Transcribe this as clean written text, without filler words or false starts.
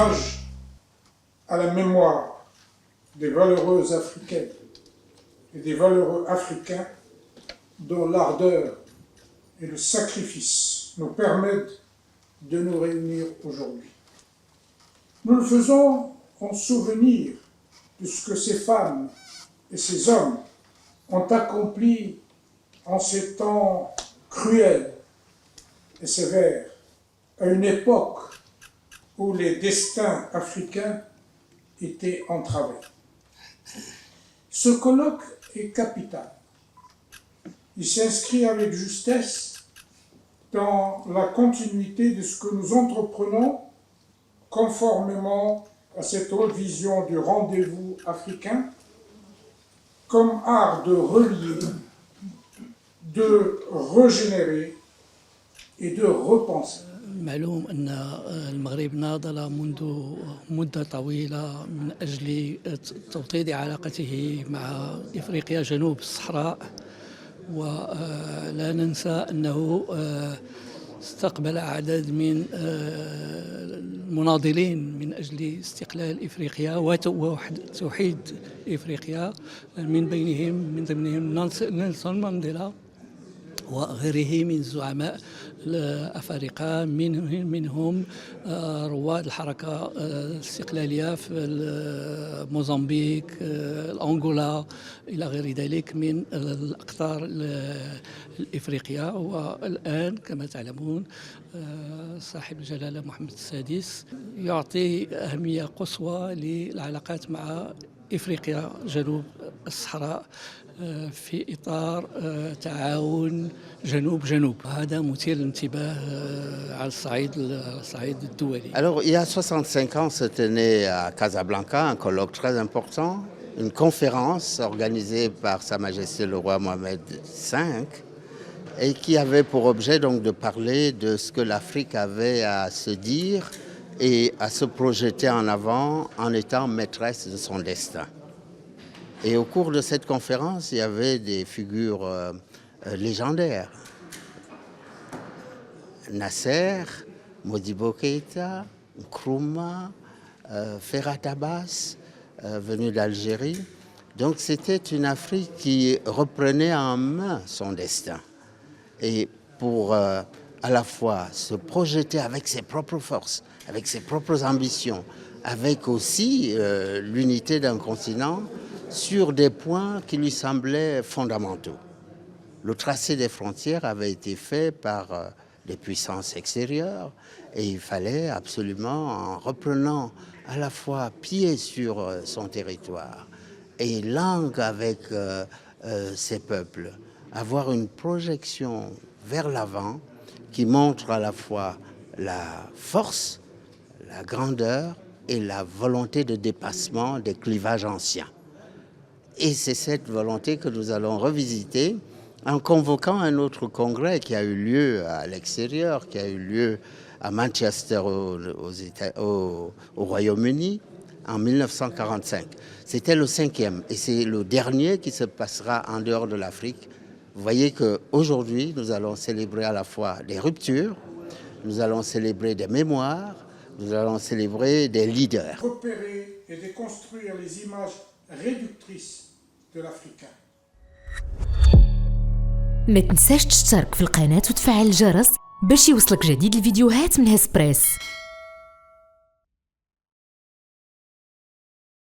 hommage à la mémoire des valeureux africaines et des valeureux africains dont l'ardeur et le sacrifice nous permettent de nous réunir aujourd'hui. Nous le faisons en souvenir de ce que ces femmes et ces hommes ont accompli en ces temps cruels et sévères, à une époque où les destins africains étaient entravés. Ce colloque est capital. Il s'inscrit avec justesse dans la continuité de ce que nous entreprenons conformément à cette haute vision du rendez-vous africain comme art de relier, de régénérer et de repenser. معلوم أن المغرب ناضل منذ مدة طويلة من أجل توطيد علاقته مع إفريقيا جنوب الصحراء، ولا ننسى أنه استقبل عدد من المناضلين من أجل استقلال إفريقيا وتوحيد إفريقيا، من ضمنهم نيلسون مانديلا وغيره من الزعماء الأفارقة، منهم رواد الحركة الاستقلالية في موزمبيق، الأنغولا إلى غير ذلك من الأقطار الإفريقية. والآن كما تعلمون صاحب الجلالة محمد السادس يعطي أهمية قصوى للعلاقات مع إفريقيا جنوب الصحراء في إطار تعاون جنوب. هذا مثير للانتباه على الصعيد الدولي. Alors, il y a 65 ans se tenait à Casablanca un colloque très important, une conférence organisée par Sa Majesté le roi Mohamed V et qui avait pour objet donc de parler de ce que l'Afrique avait à se dire et à se projeter en avant en étant maîtresse de son destin. Et au cours de cette conférence, il y avait des figures légendaires. Nasser, Modibo Keïta, Nkrumah, Ferhat Abbas, venu d'Algérie. Donc c'était une Afrique qui reprenait en main son destin. Et pour à la fois se projeter avec ses propres forces, avec ses propres ambitions, avec aussi l'unité d'un continent, sur des points qui lui semblaient fondamentaux. Le tracé des frontières avait été fait par des puissances extérieures et il fallait absolument, en reprenant à la fois pied sur son territoire et langue avec ses peuples, avoir une projection vers l'avant qui montre à la fois la force, la grandeur et la volonté de dépassement des clivages anciens. Et c'est cette volonté que nous allons revisiter en convoquant un autre congrès qui a eu lieu à l'extérieur, qui a eu lieu à Manchester au Royaume-Uni en 1945. C'était le 5e et c'est le dernier qui se passera en dehors de l'Afrique. Vous voyez qu'aujourd'hui, nous allons célébrer à la fois des ruptures, nous allons célébrer des mémoires, nous allons célébrer des leaders. Repérer et déconstruire les images réductrice de l'Africain. ما تنساش تشترك في القناة وتفعل الجرس باش يوصلك جديد الفيديوهات من هسبريس.